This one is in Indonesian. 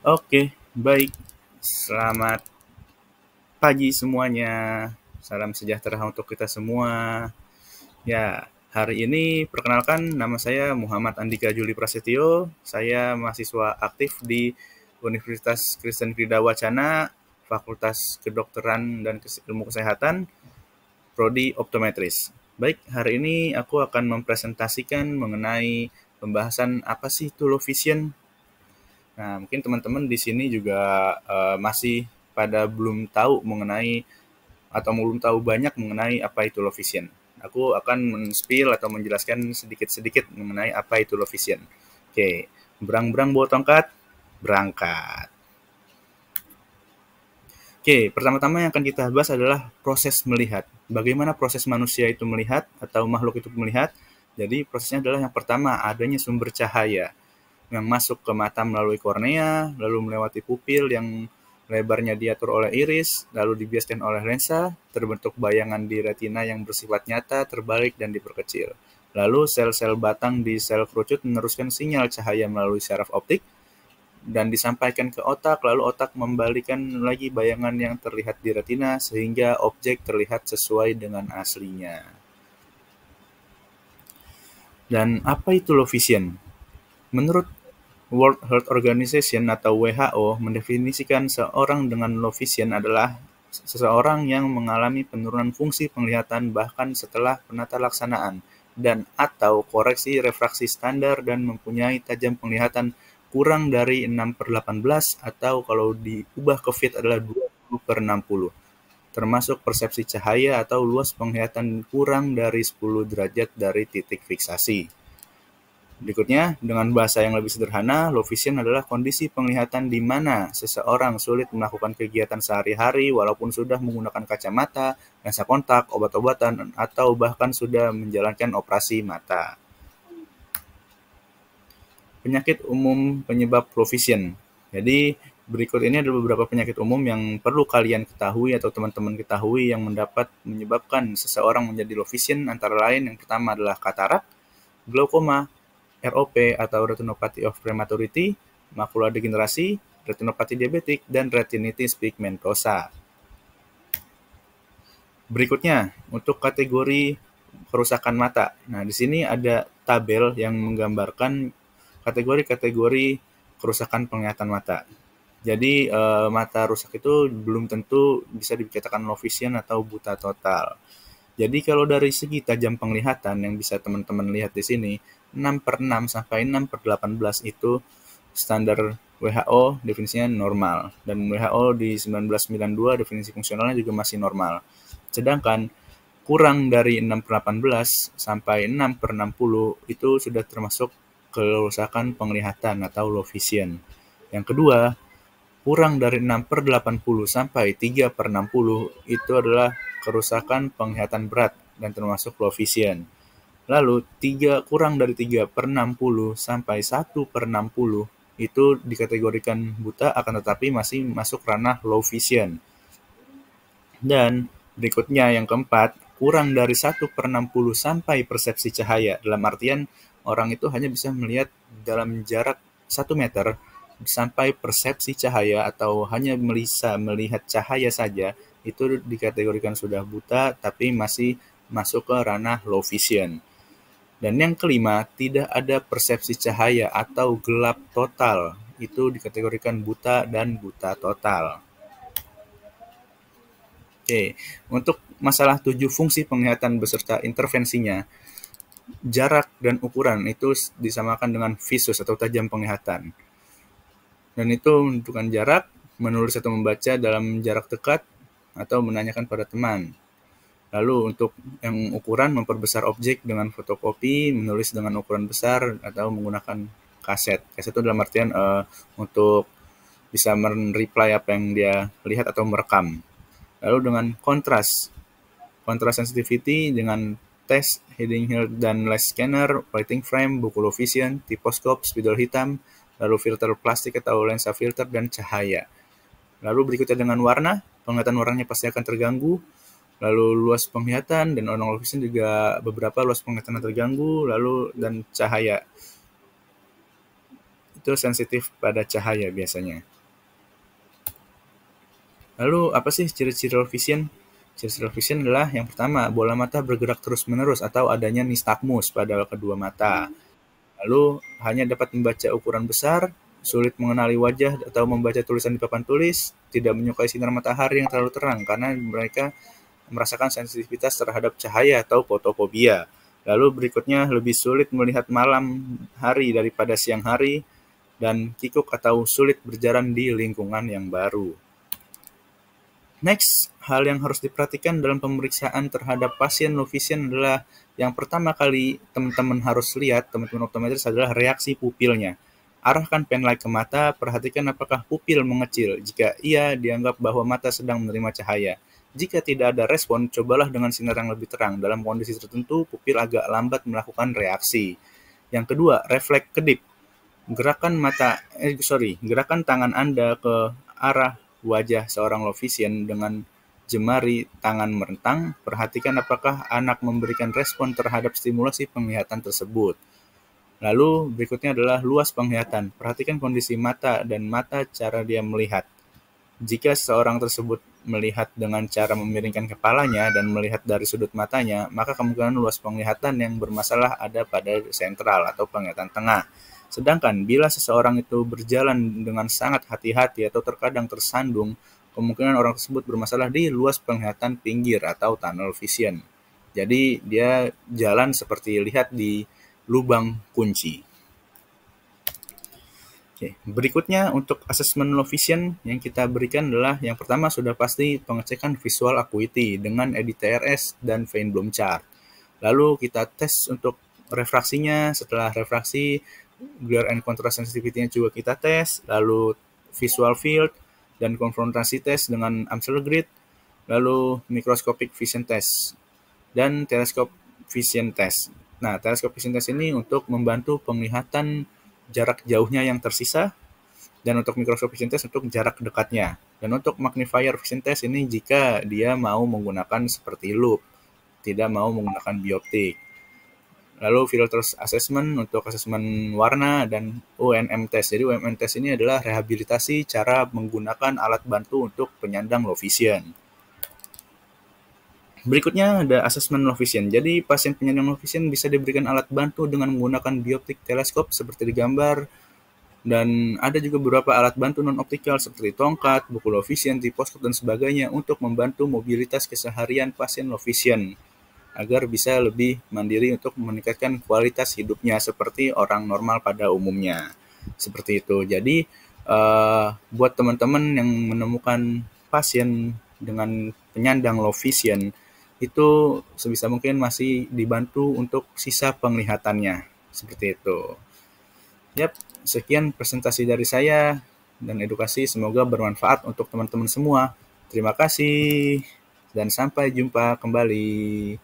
Oke, baik. Selamat pagi semuanya. Salam sejahtera untuk kita semua. Ya, hari ini perkenalkan nama saya Muhammad Andika Juli Prasetyo. Saya mahasiswa aktif di Universitas Kristen Krida Wacana, Fakultas Kedokteran dan Ilmu Kesehatan, Prodi Optometris. Baik, hari ini aku akan mempresentasikan mengenai pembahasan apa sih itu low vision. Nah, mungkin teman-teman di sini juga masih pada belum tahu mengenai atau belum tahu banyak mengenai apa itu low vision. Aku akan men-spill atau menjelaskan sedikit-sedikit mengenai apa itu low vision. Oke, berang-berang bawa tongkat, berangkat. Oke, pertama-tama yang akan kita bahas adalah proses melihat. Bagaimana proses manusia itu melihat atau makhluk itu melihat? Jadi prosesnya adalah yang pertama adanya sumber cahaya yang masuk ke mata melalui kornea, lalu melewati pupil yang lebarnya diatur oleh iris, lalu dibiaskan oleh lensa, terbentuk bayangan di retina yang bersifat nyata, terbalik, dan diperkecil. Lalu sel-sel batang di sel kerucut meneruskan sinyal cahaya melalui syaraf optik dan disampaikan ke otak, lalu otak membalikan lagi bayangan yang terlihat di retina sehingga objek terlihat sesuai dengan aslinya. Dan apa itu low vision? Menurut World Health Organization atau WHO mendefinisikan seorang dengan low vision adalah seseorang yang mengalami penurunan fungsi penglihatan bahkan setelah penata laksanaan dan atau koreksi refraksi standar dan mempunyai tajam penglihatan kurang dari 6/18 atau kalau diubah ke feet adalah 20/60, termasuk persepsi cahaya atau luas penglihatan kurang dari 10 derajat dari titik fiksasi. Berikutnya, dengan bahasa yang lebih sederhana, low vision adalah kondisi penglihatan di mana seseorang sulit melakukan kegiatan sehari-hari walaupun sudah menggunakan kacamata, lensa kontak, obat-obatan, atau bahkan sudah menjalankan operasi mata. Penyakit umum penyebab low vision. Jadi, berikut ini adalah beberapa penyakit umum yang perlu kalian ketahui atau teman-teman ketahui yang mendapat menyebabkan seseorang menjadi low vision, antara lain yang pertama adalah katarak, glaukoma, ROP atau retinopathy of prematurity, makula degenerasi, retinopati diabetik, dan retinitis pigmentosa. Berikutnya, untuk kategori kerusakan mata. Nah, di sini ada tabel yang menggambarkan kategori-kategori kerusakan penglihatan mata. Jadi, mata rusak itu belum tentu bisa dikatakan low vision atau buta total. Jadi kalau dari segi tajam penglihatan yang bisa teman-teman lihat di sini, 6/6 sampai 6/18 itu standar WHO definisinya normal. Dan WHO di 1992 definisi fungsionalnya juga masih normal. Sedangkan kurang dari 6/18 sampai 6/60 itu sudah termasuk kerusakan penglihatan atau low vision. Yang kedua, kurang dari 6/80 sampai 3/60 itu adalah kerusakan penglihatan berat dan termasuk low vision. Lalu kurang dari 3/60 sampai 1/60 itu dikategorikan buta akan tetapi masih masuk ranah low vision. Dan berikutnya yang keempat, kurang dari 1/60 sampai persepsi cahaya. Dalam artian orang itu hanya bisa melihat dalam jarak 1 meter sampai persepsi cahaya atau hanya bisa melihat cahaya saja, itu dikategorikan sudah buta tapi masih masuk ke ranah low vision. Dan yang kelima, tidak ada persepsi cahaya atau gelap total. Itu dikategorikan buta dan buta total. Oke, untuk masalah 7 fungsi penglihatan beserta intervensinya, jarak dan ukuran itu disamakan dengan visus atau tajam penglihatan. Dan itu menentukan jarak, menulis atau membaca dalam jarak dekat, atau menanyakan pada teman. Lalu untuk yang ukuran, memperbesar objek dengan fotokopi, menulis dengan ukuran besar, atau menggunakan kaset. Kaset itu dalam artian untuk bisa mereply apa yang dia lihat atau merekam. Lalu dengan kontras sensitivity dengan tes, heading hill dan lens scanner, lighting frame, buku low vision, tiposkop, spidol hitam, lalu filter plastik atau lensa filter, dan cahaya. Lalu berikutnya dengan warna, penglihatan warnanya pasti akan terganggu. Lalu luas penglihatan dan orang low vision juga beberapa luas penglihatan terganggu. Lalu dan cahaya, itu sensitif pada cahaya biasanya. Lalu apa sih ciri-ciri low vision? Ciri-ciri low vision adalah yang pertama, bola mata bergerak terus-menerus atau adanya nistagmus pada kedua mata. Lalu hanya dapat membaca ukuran besar, sulit mengenali wajah atau membaca tulisan di papan tulis, tidak menyukai sinar matahari yang terlalu terang karena mereka merasakan sensitivitas terhadap cahaya atau fotofobia. Lalu berikutnya lebih sulit melihat malam hari daripada siang hari dan kikuk atau sulit berjalan di lingkungan yang baru. Next, hal yang harus diperhatikan dalam pemeriksaan terhadap pasien low vision adalah yang pertama kali teman-teman harus lihat, teman-teman optometris, adalah reaksi pupilnya. Arahkan penlight ke mata, perhatikan apakah pupil mengecil. Jika iya, dianggap bahwa mata sedang menerima cahaya. Jika tidak ada respon, cobalah dengan sinar yang lebih terang. Dalam kondisi tertentu, pupil agak lambat melakukan reaksi. Yang kedua, refleks kedip. Gerakan tangan Anda ke arah wajah seorang low vision dengan jemari tangan merentang, perhatikan apakah anak memberikan respon terhadap stimulasi penglihatan tersebut. Lalu berikutnya adalah luas penglihatan. Perhatikan kondisi mata dan mata cara dia melihat. Jika seseorang tersebut melihat dengan cara memiringkan kepalanya dan melihat dari sudut matanya, maka kemungkinan luas penglihatan yang bermasalah ada pada sentral atau penglihatan tengah. Sedangkan bila seseorang itu berjalan dengan sangat hati-hati atau terkadang tersandung, kemungkinan orang tersebut bermasalah di luas penglihatan pinggir atau tunnel vision. Jadi dia jalan seperti lihat di lubang kunci. Oke, berikutnya untuk asesmen low vision yang kita berikan adalah yang pertama sudah pasti pengecekan visual acuity dengan EDTRS dan Feinblum chart. Lalu kita tes untuk refraksinya, setelah refraksi glare and contrast sensitivity-nya juga kita tes, lalu visual field dan konfrontasi tes dengan Amsler grid, lalu microscopic vision test dan telescope vision test. Nah, telescope vision test ini untuk membantu penglihatan jarak jauhnya yang tersisa, dan untuk microscope vision test untuk jarak dekatnya. Dan untuk magnifier vision test ini jika dia mau menggunakan seperti loop, tidak mau menggunakan bioptik. Lalu filters assessment untuk asesmen warna dan UNM test. Jadi UNM test ini adalah rehabilitasi cara menggunakan alat bantu untuk penyandang low vision. Berikutnya ada asesmen low vision. Jadi pasien penyandang low vision bisa diberikan alat bantu dengan menggunakan bioptik teleskop seperti di gambar, dan ada juga beberapa alat bantu non-optikal seperti tongkat, buku low vision, tiposkop, dan sebagainya untuk membantu mobilitas keseharian pasien low vision agar bisa lebih mandiri untuk meningkatkan kualitas hidupnya seperti orang normal pada umumnya. Seperti itu. Jadi buat teman-teman yang menemukan pasien dengan penyandang low vision, itu sebisa mungkin masih dibantu untuk sisa penglihatannya. Seperti itu. Yap, sekian presentasi dari saya dan edukasi, semoga bermanfaat untuk teman-teman semua. Terima kasih dan sampai jumpa kembali.